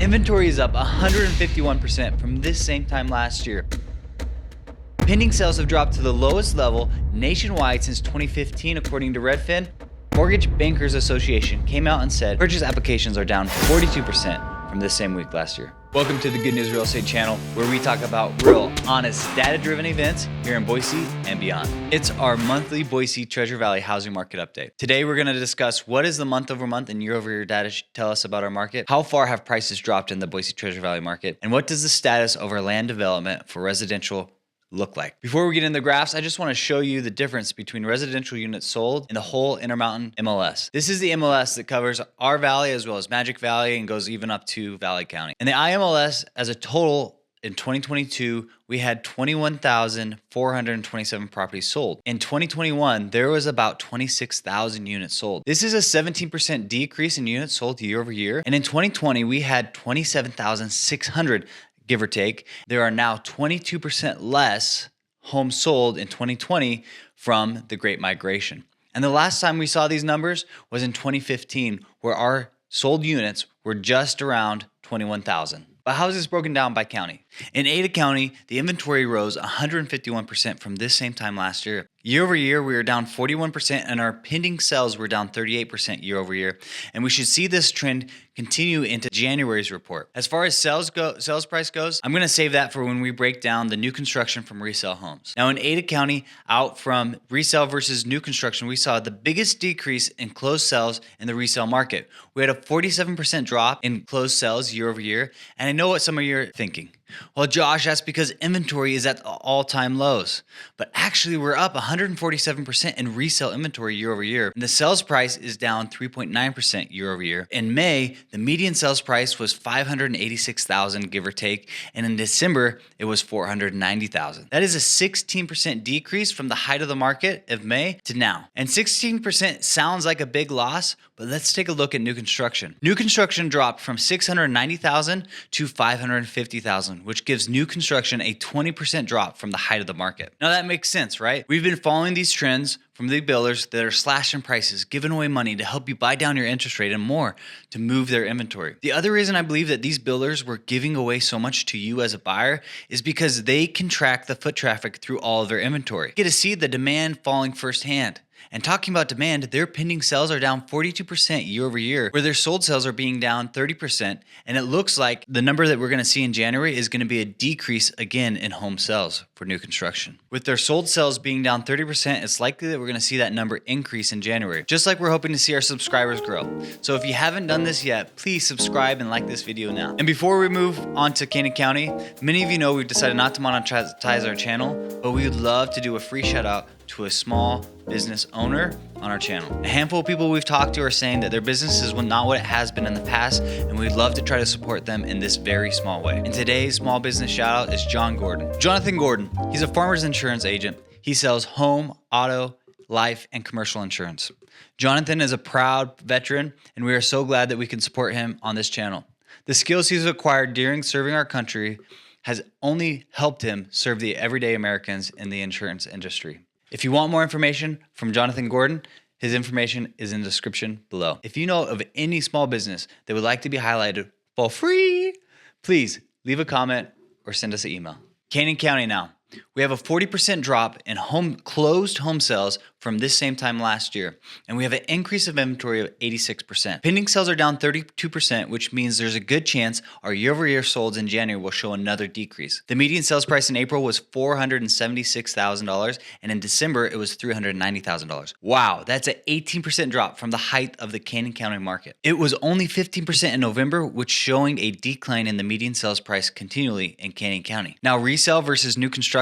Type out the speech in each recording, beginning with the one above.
Inventory is up 151% from this same time last year. Pending sales have dropped to the lowest level nationwide since 2015, according to Redfin. Mortgage Bankers Association came out and said purchase applications are down 42% from this same week last year. Welcome to the Good News Real Estate channel, where we talk about real, honest, data-driven events here in Boise and beyond. It's our monthly Boise Treasure Valley housing market update. Today, we're going to discuss what is the month-over-month and year-over-year data tell us about our market, how far have prices dropped in the Boise Treasure Valley market, and what does the status of our land development for residential look like. Before we get into the graphs, I just want to show you the difference between residential units sold and the whole Intermountain MLS. This is the MLS that covers our valley as well as Magic Valley and goes even up to Valley County. And the IMLS as a total in 2022, we had 21,427 properties sold. In 2021, there was about 26,000 units sold. This is a 17% decrease in units sold year over year. And in 2020, we had 27,600 give or take. There are now 22% less homes sold in 2020 from the Great Migration. And the last time we saw these numbers was in 2015, where our sold units were just around 21,000. But how is this broken down by county? In Ada County, the inventory rose 151% from this same time last year. Year over year, we were down 41%, and our pending sales were down 38% year over year. And we should see this trend continue into January's report. As far as sales price goes, I'm going to save that for when we break down the new construction from resale homes. Now, in Ada County, out from resale versus new construction, we saw the biggest decrease in closed sales in the resale market. We had a 47% drop in closed sales year over year. And I know what some of you are thinking. Well, Josh, that's because inventory is at all-time lows. But actually, we're up 147% in resale inventory year over year. And the sales price is down 3.9% year over year. In May, the median sales price was $586,000, give or take. And in December, it was $490,000. That is a 16% decrease from the height of the market of May to now. And 16% sounds like a big loss, but let's take a look at new construction. New construction dropped from $690,000 to $550,000, which gives new construction a 20% drop from the height of the market. Now that makes sense, right? We've been following these trends from the builders that are slashing prices, giving away money to help you buy down your interest rate and more to move their inventory. The other reason I believe that these builders were giving away so much to you as a buyer is because they can track the foot traffic through all of their inventory. You get to see the demand falling firsthand. And talking about demand, their pending sales are down 42% year over year, where their sold sales are being down 30%. And it looks like the number that we're going to see in January is going to be a decrease again in home sales for new construction. With their sold sales being down 30%, it's likely that we're going to see that number increase in January, just like we're hoping to see our subscribers grow. So if you haven't done this yet, please subscribe and like this video now. And before we move on to Canyon County, many of you know we've decided not to monetize our channel, but we would love to do a free shout out to a small business owner on our channel. A handful of people we've talked to are saying that their business is not what it has been in the past, and we'd love to try to support them in this very small way. And today's small business shout out is Jonathan Gordon. He's a farmer's insurance agent. He sells home, auto, life, and commercial insurance. Jonathan is a proud veteran, and we are so glad that we can support him on this channel. The skills he's acquired during serving our country has only helped him serve the everyday Americans in the insurance industry. If you want more information from Jonathan Gordon, his information is in the description below. If you know of any small business that would like to be highlighted for free, please leave a comment or send us an email. Canyon County now. We have a 40% drop in closed home sales from this same time last year, and we have an increase of inventory of 86%. Pending sales are down 32%, which means there's a good chance our year-over-year solds in January will show another decrease. The median sales price in April was $476,000, and in December it was $390,000. Wow, that's an 18% drop from the height of the Canyon County market. It was only 15% in November, which showing a decline in the median sales price continually in Canyon County. Now, resale versus new construction.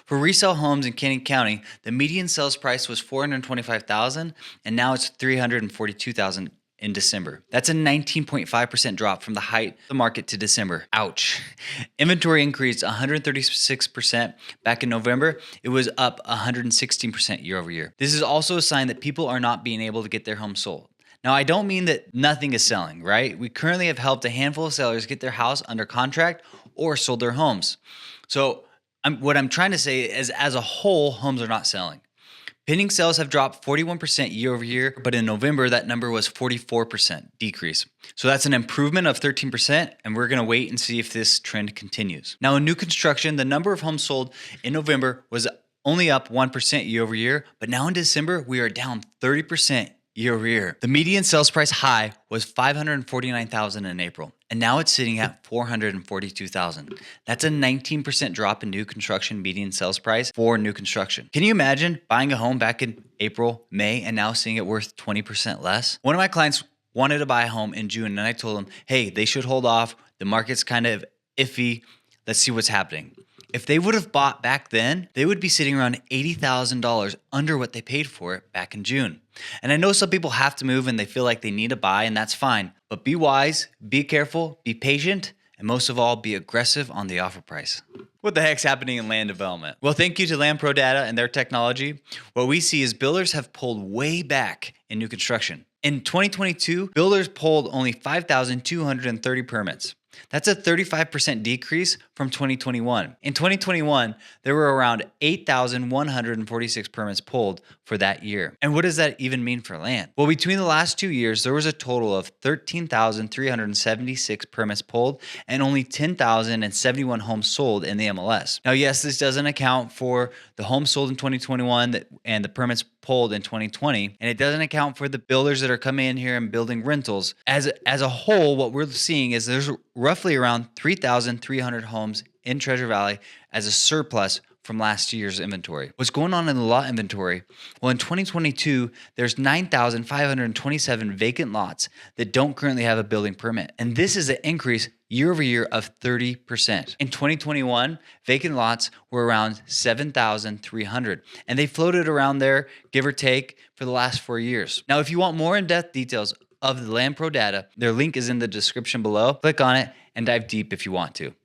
For resale homes in Canyon County, the median sales price was $425,000, and now it's $342,000 in December. That's a 19.5% drop from the height of the market to December. Ouch. Inventory increased 136% back in November. It was up 116% year over year. This is also a sign that people are not being able to get their homes sold. Now, I don't mean that nothing is selling, right? We currently have helped a handful of sellers get their house under contract or sold their homes. So what I'm trying to say is, as a whole, homes are not selling. Pending sales have dropped 41% year over year, but in November, that number was 44% decrease. So that's an improvement of 13%, and we're gonna wait and see if this trend continues. Now, in new construction, the number of homes sold in November was only up 1% year over year, but now in December, we are down 30% year over year. The median sales price high was $549,000 in April, and now it's sitting at $442,000. That's a 19% drop in new construction median sales price for new construction. Can you imagine buying a home back in April, May, and now seeing it worth 20% less? One of my clients wanted to buy a home in June, and I told them, hey, they should hold off. The market's kind of iffy. Let's see what's happening. If they would have bought back then, they would be sitting around $80,000 under what they paid for it back in June. And I know some people have to move and they feel like they need to buy, and that's fine. But be wise, be careful, be patient, and most of all, be aggressive on the offer price. What the heck's happening in land development? Well, thank you to Landpro DATA and their technology. What we see is builders have pulled way back in new construction. In 2022, builders pulled only 5,230 permits. That's a 35% decrease from 2021. In 2021, there were around 8,146 permits pulled for that year. And what does that even mean for land? Well, between the last 2 years, there was a total of 13,376 permits pulled and only 10,071 homes sold in the MLS. Now, yes, this doesn't account for the homes sold in 2021 and the permits pulled in 2020, and it doesn't account for the builders that are coming in here and building rentals. As a whole, what we're seeing is there's roughly around 3,300 homes in Treasure Valley as a surplus from last year's inventory. What's going on in the lot inventory? Well, in 2022, there's 9,527 vacant lots that don't currently have a building permit. And this is an increase year over year of 30%. In 2021, vacant lots were around 7,300, and they floated around there, give or take, for the last 4 years. Now, if you want more in-depth details of the Landpro data, their link is in the description below. Click on it and dive deep if you want to.